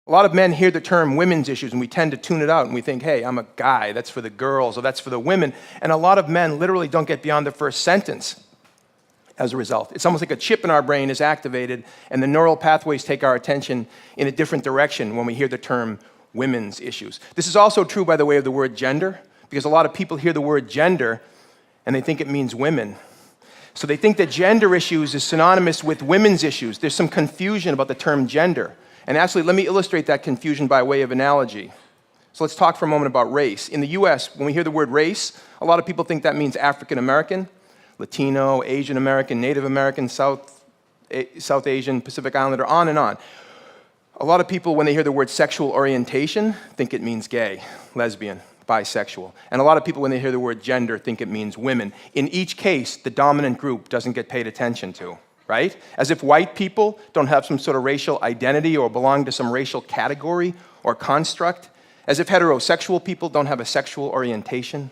A lot of men hear the term women's issues and we tend to tune it out and we think, hey, I'm a guy, that's for the girls or that's for the women. And a lot of men literally don't get beyond the first sentence as a result. It's almost like a chip in our brain is activated and the neural pathways take our attention in a different direction when we hear the term women's issues. This is also true by the way of the word gender, because a lot of people hear the word gender and they think it means women. So they think that gender issues is synonymous with women's issues. There's some confusion about the term gender. And actually, let me illustrate that confusion by way of analogy. So let's talk for a moment about race. In the US, when we hear the word race, a lot of people think that means African American, Latino, Asian American, Native American, South Asian, Pacific Islander, on and on. A lot of people, when they hear the word sexual orientation, think it means gay, lesbian, bisexual. And a lot of people, when they hear the word gender, think it means women. In each case, the dominant group doesn't get paid attention to. Right? As if white people don't have some sort of racial identity or belong to some racial category or construct. As if heterosexual people don't have a sexual orientation.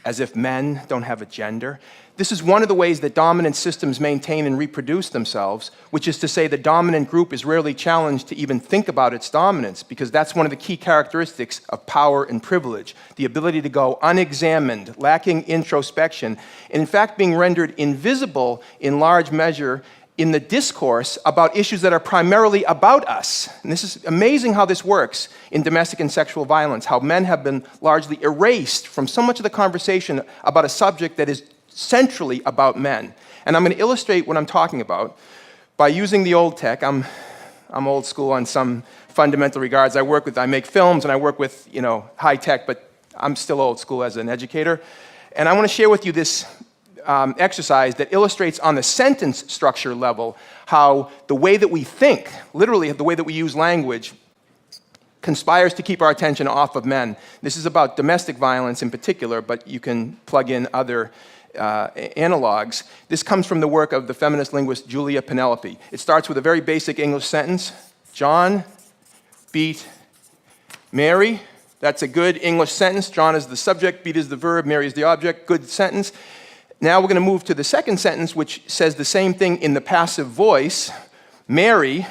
As if men don't have a gender. This is one of the ways that dominant systems maintain and reproduce themselves, which is to say the dominant group is rarely challenged to even think about its dominance, because that's one of the key characteristics of power and privilege, the ability to go unexamined, lacking introspection, and in fact being rendered invisible in large measure in the discourse about issues that are primarily about us. And this is amazing how this works in domestic and sexual violence, how men have been largely erased from so much of the conversation about a subject that is centrally about men. And I'm going to illustrate what I'm talking about by using the old tech. I'm old school on some fundamental regards. I make films and I work with, high tech, but I'm still old school as an educator. And I want to share with you this exercise that illustrates on the sentence structure level how the way that we think, literally the way that we use language, conspires to keep our attention off of men. This is about domestic violence in particular, but you can plug in other analogs. This comes from the work of the feminist linguist Julia Penelope. It starts with a very basic English sentence. John beat Mary. That's a good English sentence. John is the subject, beat is the verb, Mary is the object. Good sentence. Now we're going to move to the second sentence, which says the same thing in the passive voice. Mary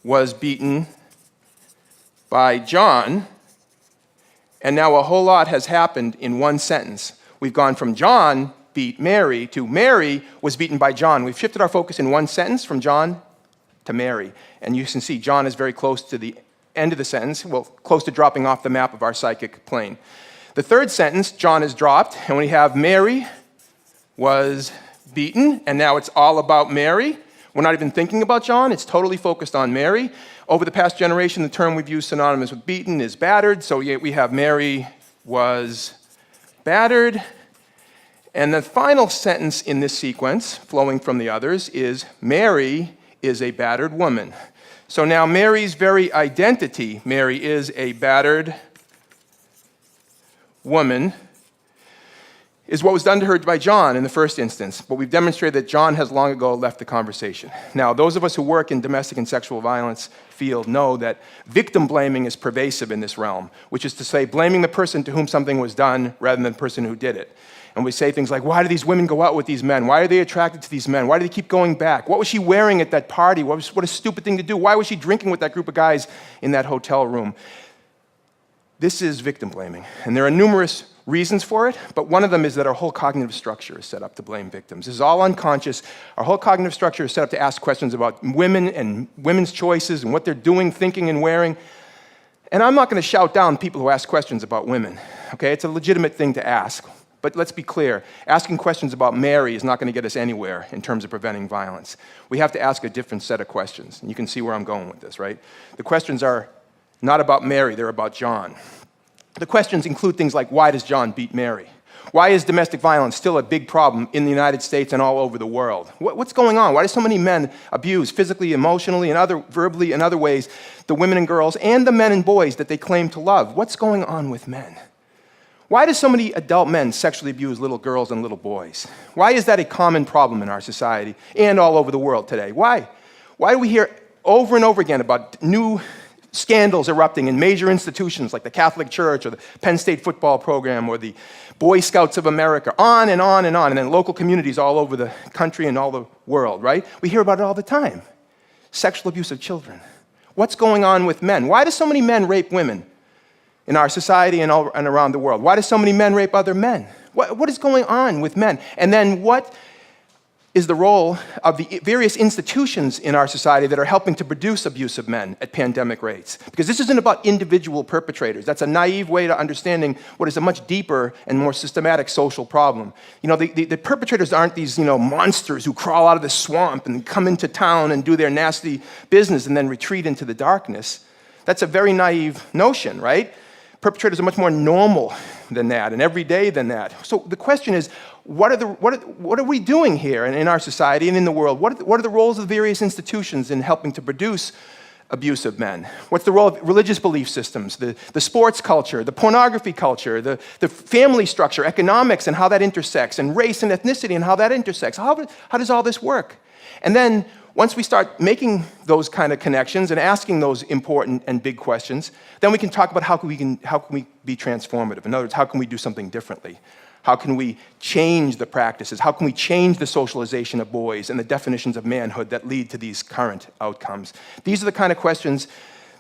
was beaten by John. And now a whole lot has happened in one sentence. We've gone from John beat Mary to Mary was beaten by John. We've shifted our focus in one sentence from John to Mary. And you can see John is very close to the end of the sentence, well, close to dropping off the map of our psychic plane. The third sentence, John is dropped, and we have Mary was beaten, and now it's all about Mary. We're not even thinking about John, it's totally focused on Mary. Over the past generation, the term we've used synonymous with beaten is battered, so we have Mary was battered. And the final sentence in this sequence, flowing from the others, is Mary is a battered woman. So now Mary's very identity, Mary is a battered woman, is what was done to her by John in the first instance. But we've demonstrated that John has long ago left the conversation. Now, those of us who work in domestic and sexual violence field know that victim blaming is pervasive in this realm, which is to say blaming the person to whom something was done rather than the person who did it. And we say things like, why do these women go out with these men? Why are they attracted to these men? Why do they keep going back? What was she wearing at that party? What a stupid thing to do. Why was she drinking with that group of guys in that hotel room? This is victim blaming. And there are numerous reasons for it, but one of them is that our whole cognitive structure is set up to blame victims. This is all unconscious. Our whole cognitive structure is set up to ask questions about women and women's choices and what they're doing, thinking, and wearing. And I'm not going to shout down people who ask questions about women, okay? It's a legitimate thing to ask. But let's be clear, asking questions about Mary is not going to get us anywhere in terms of preventing violence. We have to ask a different set of questions. And you can see where I'm going with this, right? The questions are not about Mary, they're about John. The questions include things like, why does John beat Mary? Why is domestic violence still a big problem in the United States and all over the world? What's going on? Why do so many men abuse physically, emotionally, and verbally and other ways the women and girls and the men and boys that they claim to love? What's going on with men? Why do so many adult men sexually abuse little girls and little boys? Why is that a common problem in our society and all over the world today? Why? Why do we hear over and over again about new scandals erupting in major institutions like the Catholic Church or the Penn State football program or the Boy Scouts of America, on and on and on, and then local communities all over the country and all the world, right? We hear about it all the time. Sexual abuse of children. What's going on with men? Why do so many men rape women in our society and around the world? Why do so many men rape other men? What is going on with men? And then what is the role of the various institutions in our society that are helping to produce abusive men at pandemic rates? Because this isn't about individual perpetrators. That's a naive way to understanding what is a much deeper and more systematic social problem. The perpetrators aren't these, monsters who crawl out of the swamp and come into town and do their nasty business and then retreat into the darkness. That's a very naive notion, right? Perpetrators are much more normal than that and everyday than that. So the question is, what are we doing here in our society and in the world? What are the roles of the various institutions in helping to produce abusive men? What's the role of religious belief systems, the sports culture, the pornography culture, the family structure, economics and how that intersects, and race and ethnicity and how that intersects? How does all this work? And then once we start making those kind of connections and asking those important and big questions, then we can talk about how can we be transformative? In other words, how can we do something differently? How can we change the practices? How can we change the socialization of boys and the definitions of manhood that lead to these current outcomes? These are the kind of questions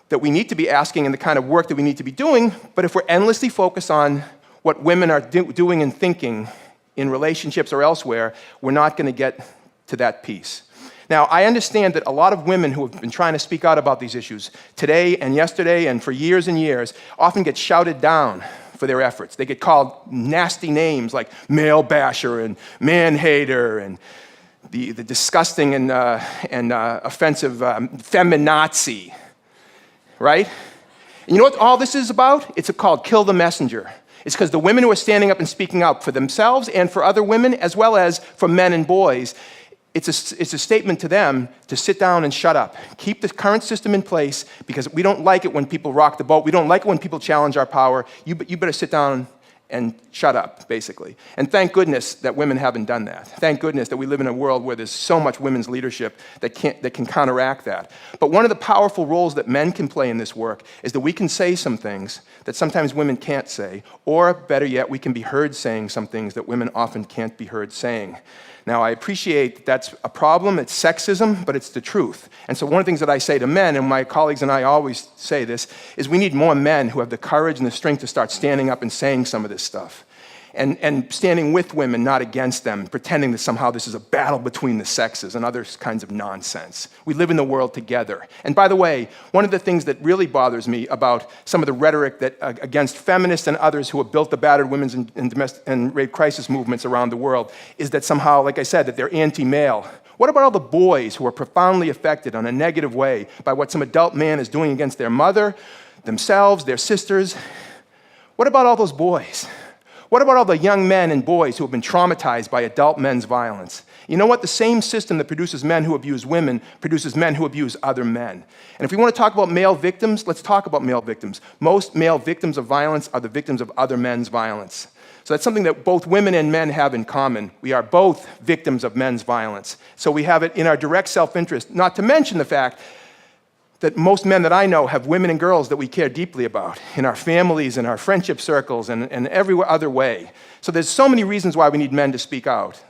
that we need to be asking and the kind of work that we need to be doing, but if we're endlessly focused on what women are doing and thinking in relationships or elsewhere, we're not going to get to that piece. Now, I understand that a lot of women who have been trying to speak out about these issues today and yesterday and for years and years often get shouted down for their efforts. They get called nasty names like male basher and man hater and the disgusting and offensive feminazi, right? And you know what all this is about? It's called kill the messenger. It's because the women who are standing up and speaking out for themselves and for other women, as well as for men and boys, it's a statement to them to sit down and shut up. Keep the current system in place because we don't like it when people rock the boat. We don't like it when people challenge our power. You better sit down and shut up, basically. And thank goodness that women haven't done that. Thank goodness that we live in a world where there's so much women's leadership that can counteract that. But one of the powerful roles that men can play in this work is that we can say some things that sometimes women can't say, or better yet, we can be heard saying some things that women often can't be heard saying. Now, I appreciate that that's a problem, it's sexism, but it's the truth. And so one of the things that I say to men, and my colleagues and I always say this, is we need more men who have the courage and the strength to start standing up and saying some of this stuff. And standing with women, not against them, pretending that somehow this is a battle between the sexes and other kinds of nonsense. We live in the world together. And by the way, one of the things that really bothers me about some of the rhetoric that against feminists and others who have built the battered women's and rape crisis movements around the world is that somehow, like I said, that they're anti-male. What about all the boys who are profoundly affected in a negative way by what some adult man is doing against their mother, themselves, their sisters? What about all those boys? What about all the young men and boys who have been traumatized by adult men's violence? You know what? The same system that produces men who abuse women produces men who abuse other men. And if we want to talk about male victims, let's talk about male victims. Most male victims of violence are the victims of other men's violence. So that's something that both women and men have in common. We are both victims of men's violence. So we have it in our direct self-interest, not to mention the fact that most men that I know have women and girls that we care deeply about in our families, in our friendship circles, and every other way. So there's so many reasons why we need men to speak out.